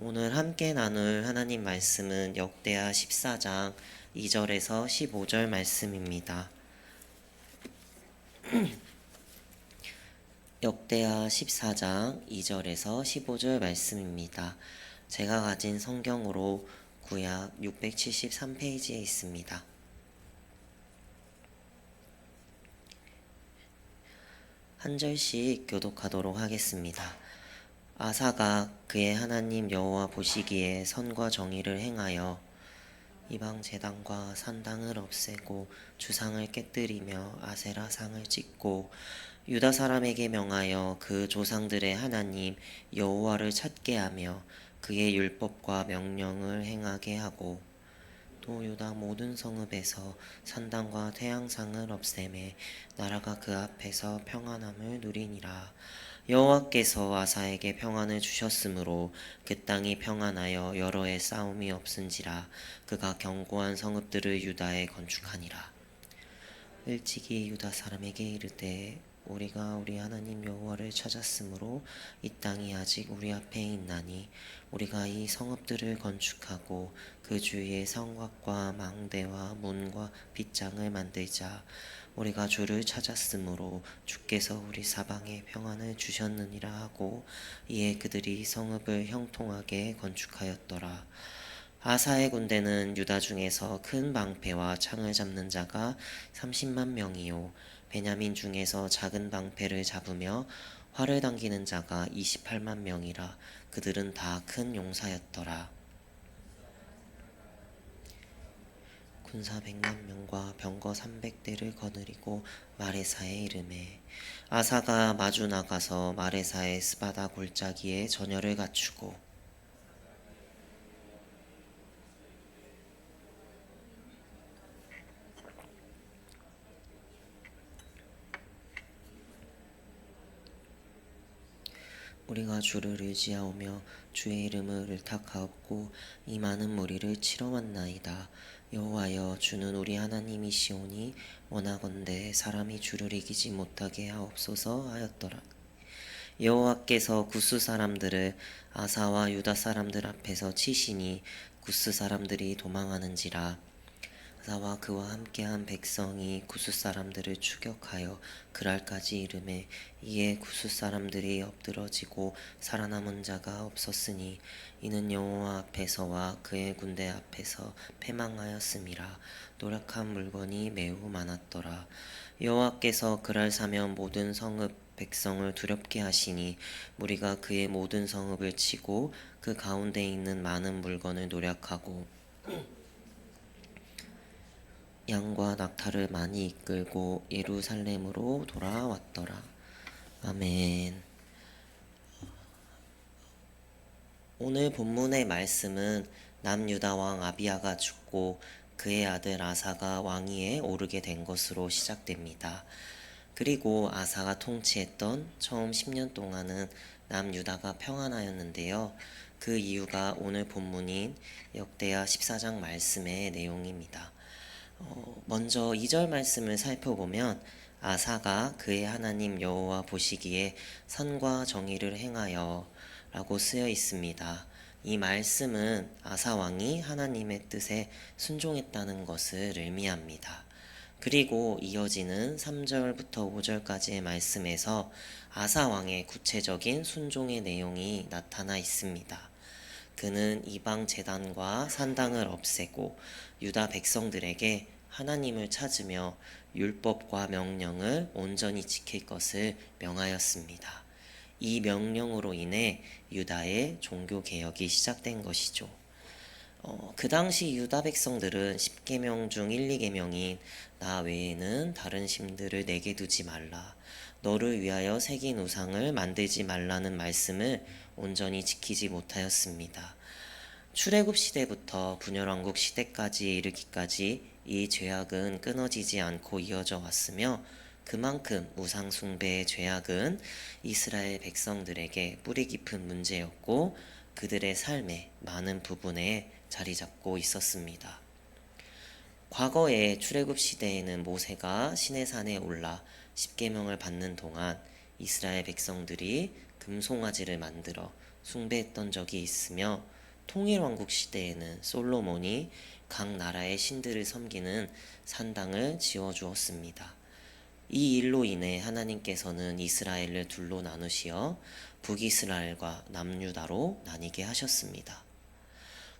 오늘 함께 나눌 하나님 말씀은 역대하 14장 2절에서 15절 말씀입니다. 역대하 14장 2절에서 15절 말씀입니다. 제가 가진 성경으로 구약 673페이지에 있습니다. 한 절씩 교독하도록 하겠습니다. 아사가 그의 하나님 여호와 보시기에 선과 정의를 행하여 이방 제단과 산당을 없애고 주상을 깨뜨리며 아세라 상을 찢고 유다 사람에게 명하여 그 조상들의 하나님 여호와를 찾게 하며 그의 율법과 명령을 행하게 하고 또 유다 모든 성읍에서 산당과 태양상을 없애매 나라가 그 앞에서 평안함을 누리니라. 여호와께서 아사에게 평안을 주셨으므로 그 땅이 평안하여 여러 해 싸움이 없은지라. 그가 견고한 성읍들을 유다에 건축하니라. 일찍이 유다 사람에게 이르되 우리가 우리 하나님 여호와를 찾았으므로 이 땅이 아직 우리 앞에 있나니 우리가 이 성읍들을 건축하고 그 주위에 성곽과 망대와 문과 빗장을 만들자. 우리가 주를 찾았으므로 주께서 우리 사방에 평안을 주셨느니라 하고 이에 그들이 성읍을 형통하게 건축하였더라. 아사의 군대는 유다 중에서 큰 방패와 창을 잡는 자가 30만 명이요 베냐민 중에서 작은 방패를 잡으며 활을 당기는 자가 28만 명이라. 그들은 다 큰 용사였더라. 군사 100만 명과 병거 300대를 거느리고 마레사에 이르매 아사가 마주 나가서 마레사의 스바다 골짜기에 전열을 갖추고 우리가 주를 의지하오며 주의 이름을 의탁하옵고 이 많은 무리를 치러 왔나이다. 여호와여 주는 우리 하나님이시오니 원하건대 사람이 주를 이기지 못하게 하옵소서 하였더라. 여호와께서 구스 사람들을 아사와 유다 사람들 앞에서 치시니 구스 사람들이 도망하는지라. 아사와 그와 함께한 백성이 구스 사람들을 추격하여 그랄까지 이르매 이에 구스 사람들이 엎드러지고 살아남은 자가 없었으니 이는 여호와 앞에서와 그의 군대 앞에서 패망하였음이라. 노력한 물건이 매우 많았더라. 여호와께서 그랄 사면 모든 성읍 백성을 두렵게 하시니 무리가 그의 모든 성읍을 치고 그 가운데 있는 많은 물건을 노략하고 양과 낙타를 많이 이끌고 예루살렘으로 돌아왔더라. 아멘. 오늘 본문의 말씀은 남유다 왕 아비야가 죽고 그의 아들 아사가 왕위에 오르게 된 것으로 시작됩니다. 그리고 아사가 통치했던 처음 10년 동안은 남유다가 평안하였는데요. 그 이유가 오늘 본문인 역대하 14장 말씀의 내용입니다. 먼저 2절 말씀을 살펴보면 아사가 그의 하나님 여호와 보시기에 선과 정의를 행하여 라고 쓰여 있습니다. 이 말씀은 아사 왕이 하나님의 뜻에 순종했다는 것을 의미합니다. 그리고 이어지는 3절부터 5절까지의 말씀에서 아사 왕의 구체적인 순종의 내용이 나타나 있습니다. 그는 이방 제단과 산당을 없애고 유다 백성들에게 하나님을 찾으며 율법과 명령을 온전히 지킬 것을 명하였습니다. 이 명령으로 인해 유다의 종교 개혁이 시작된 것이죠. 그 당시 유다 백성들은 10계명 중 1, 2계명인 나 외에는 다른 신들을 내게 두지 말라, 너를 위하여 새긴 우상을 만들지 말라는 말씀을 온전히 지키지 못하였습니다. 출애굽 시대부터 분열왕국 시대까지 이르기까지 이 죄악은 끊어지지 않고 이어져 왔으며 그만큼 우상 숭배의 죄악은 이스라엘 백성들에게 뿌리 깊은 문제였고 그들의 삶의 많은 부분에 자리 잡고 있었습니다. 과거의 출애굽 시대에는 모세가 시내산에 올라 십계명을 받는 동안 이스라엘 백성들이 금송아지를 만들어 숭배했던 적이 있으며 통일왕국 시대에는 솔로몬이 각 나라의 신들을 섬기는 산당을 지어주었습니다. 이 일로 인해 하나님께서는 이스라엘을 둘로 나누시어 북이스라엘과 남유다로 나뉘게 하셨습니다.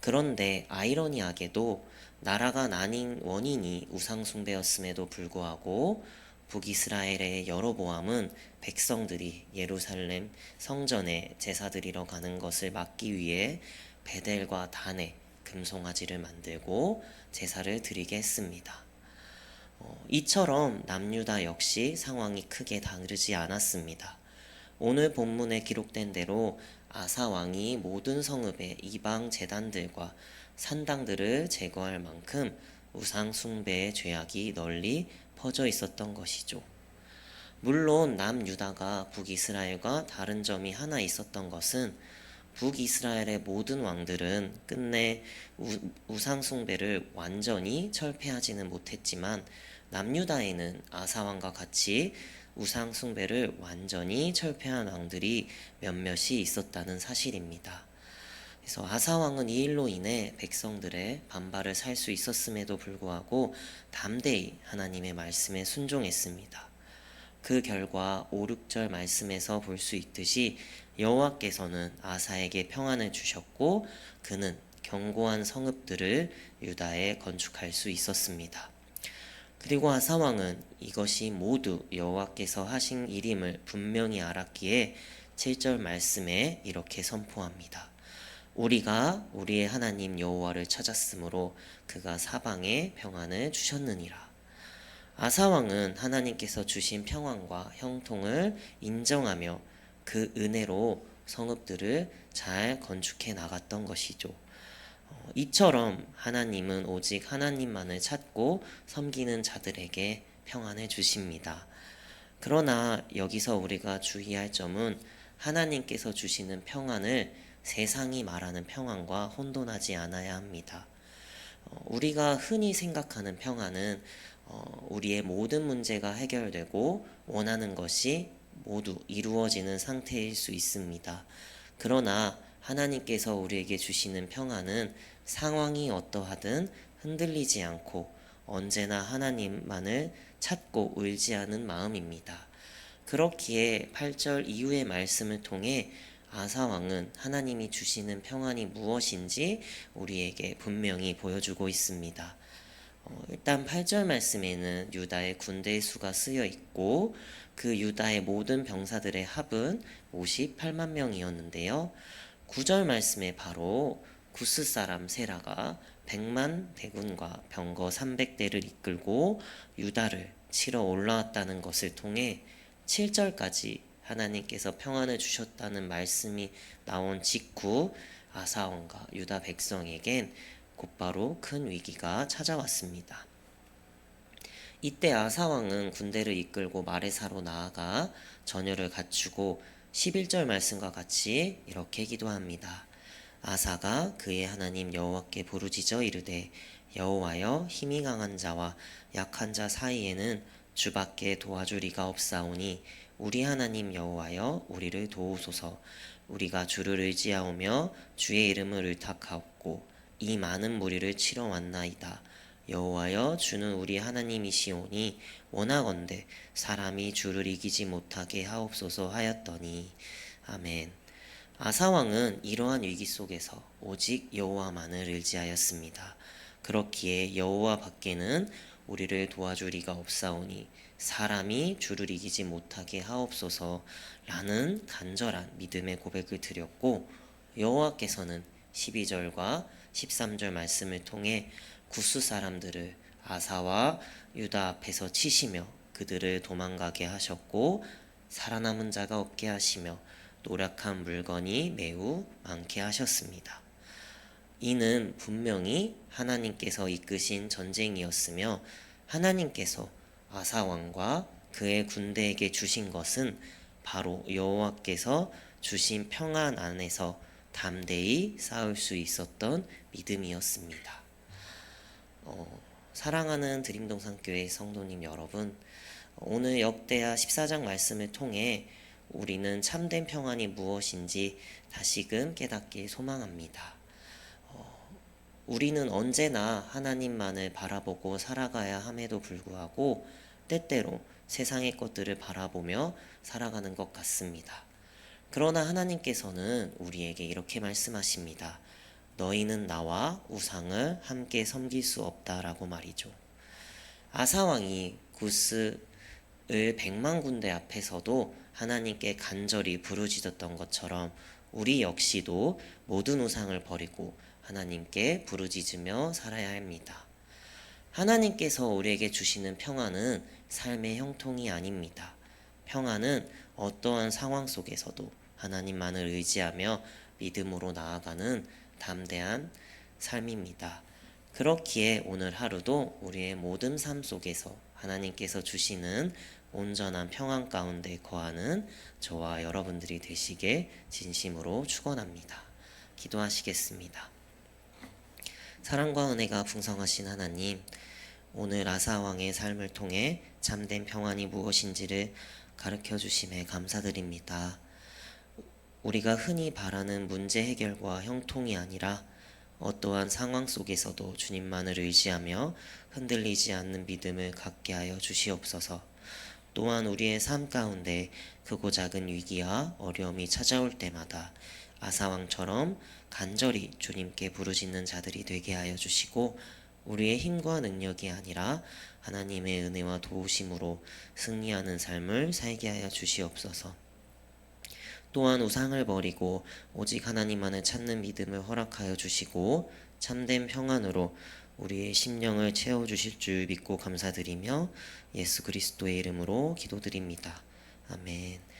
그런데 아이러니하게도 나라가 나뉜 원인이 우상숭배였음에도 불구하고 북이스라엘의 여로보암은 백성들이 예루살렘 성전에 제사 드리러 가는 것을 막기 위해 베델과 단에 금송아지를 만들고 제사를 드리게 했습니다. 이처럼 남유다 역시 상황이 크게 다르지 않았습니다. 오늘 본문에 기록된 대로 아사 왕이 모든 성읍의 이방 제단들과 산당들을 제거할 만큼 우상 숭배의 죄악이 널리 퍼져 있었던 것이죠. 물론 남유다가 북이스라엘과 다른 점이 하나 있었던 것은 북이스라엘의 모든 왕들은 끝내 우상 숭배를 완전히 철폐하지는 못했지만 남유다에는 아사 왕과 같이 우상 숭배를 완전히 철폐한 왕들이 몇몇이 있었다는 사실입니다. 그래서 아사 왕은 이 일로 인해 백성들의 반발을 살 수 있었음에도 불구하고 담대히 하나님의 말씀에 순종했습니다. 그 결과 5, 6절 말씀에서 볼 수 있듯이 여호와께서는 아사에게 평안을 주셨고 그는 견고한 성읍들을 유다에 건축할 수 있었습니다. 그리고 아사 왕은 이것이 모두 여호와께서 하신 일임을 분명히 알았기에 7절 말씀에 이렇게 선포합니다. 우리가 우리의 하나님 여호와를 찾았으므로 그가 사방에 평안을 주셨느니라. 아사 왕은 하나님께서 주신 평안과 형통을 인정하며 그 은혜로 성읍들을 잘 건축해 나갔던 것이죠. 이처럼 하나님은 오직 하나님만을 찾고 섬기는 자들에게 평안을 주십니다. 그러나 여기서 우리가 주의할 점은 하나님께서 주시는 평안을 세상이 말하는 평안과 혼돈하지 않아야 합니다. 우리가 흔히 생각하는 평안은 우리의 모든 문제가 해결되고 원하는 것이 모두 이루어지는 상태일 수 있습니다. 그러나 하나님께서 우리에게 주시는 평안은 상황이 어떠하든 흔들리지 않고 언제나 하나님만을 찾고 의지하는 마음입니다. 그렇기에 8절 이후의 말씀을 통해 아사 왕은 하나님이 주시는 평안이 무엇인지 우리에게 분명히 보여주고 있습니다. 일단 8절 말씀에는 유다의 군대의 수가 쓰여 있고 그 유다의 모든 병사들의 합은 58만 명이었는데요. 9절 말씀에 바로 구스 사람 세라가 100만 대군과 병거 300대를 이끌고 유다를 치러 올라왔다는 것을 통해 7절까지 하나님께서 평안을 주셨다는 말씀이 나온 직후 아사 왕과 유다 백성에겐 곧바로 큰 위기가 찾아왔습니다. 이때 아사 왕은 군대를 이끌고 마레사로 나아가 전열을 갖추고 11절 말씀과 같이 이렇게 기도합니다. 아사가 그의 하나님 여호와께 부르짖어 이르되 여호와여 힘이 강한 자와 약한 자 사이에는 주밖에 도와줄 이가 없사오니 우리 하나님 여호와여 우리를 도우소서. 우리가 주를 의지하오며 주의 이름을 의탁하옵고 이 많은 무리를 치러 왔나이다. 여호와여 주는 우리 하나님이시오니 원하건대 사람이 주를 이기지 못하게 하옵소서 하였더니 아멘. 아사 왕은 이러한 위기 속에서 오직 여호와만을 의지하였습니다. 그렇기에 여호와 밖에는 우리를 도와줄 이가 없사오니 사람이 주를 이기지 못하게 하옵소서라는 간절한 믿음의 고백을 드렸고 여호와께서는 12절과 13절 말씀을 통해 구스 사람들을 아사와 유다 앞에서 치시며 그들을 도망가게 하셨고 살아남은 자가 없게 하시며 노력한 물건이 매우 많게 하셨습니다. 이는 분명히 하나님께서 이끄신 전쟁이었으며 하나님께서 아사 왕과 그의 군대에게 주신 것은 바로 여호와께서 주신 평안 안에서 담대히 싸울 수 있었던 믿음이었습니다. 사랑하는 드림동산교회 성도님 여러분, 오늘 역대하 14장 말씀을 통해 우리는 참된 평안이 무엇인지 다시금 깨닫길 소망합니다. 우리는 언제나 하나님만을 바라보고 살아가야 함에도 불구하고 때때로 세상의 것들을 바라보며 살아가는 것 같습니다. 그러나 하나님께서는 우리에게 이렇게 말씀하십니다. 너희는 나와 우상을 함께 섬길 수 없다라고 말이죠. 아사왕이 구스을 100만 군대 앞에서도 하나님께 간절히 부르짖었던 것처럼 우리 역시도 모든 우상을 버리고 하나님께 부르짖으며 살아야 합니다. 하나님께서 우리에게 주시는 평안은 삶의 형통이 아닙니다. 평안은 어떠한 상황 속에서도 하나님만을 의지하며 믿음으로 나아가는 담대한 삶입니다. 그렇기에 오늘 하루도 우리의 모든 삶 속에서 하나님께서 주시는 온전한 평안 가운데 거하는 저와 여러분들이 되시게 진심으로 축원합니다. 기도하시겠습니다. 사랑과 은혜가 풍성하신 하나님, 오늘 아사왕의 삶을 통해 참된 평안이 무엇인지를 가르쳐 주심에 감사드립니다. 우리가 흔히 바라는 문제 해결과 형통이 아니라 어떠한 상황 속에서도 주님만을 의지하며 흔들리지 않는 믿음을 갖게 하여 주시옵소서. 또한 우리의 삶 가운데 크고 작은 위기와 어려움이 찾아올 때마다 아사왕처럼 간절히 주님께 부르짖는 자들이 되게 하여 주시고 우리의 힘과 능력이 아니라 하나님의 은혜와 도우심으로 승리하는 삶을 살게 하여 주시옵소서. 또한 우상을 버리고 오직 하나님만을 찾는 믿음을 허락하여 주시고 참된 평안으로 우리의 심령을 채워주실 줄 믿고 감사드리며 예수 그리스도의 이름으로 기도드립니다. 아멘.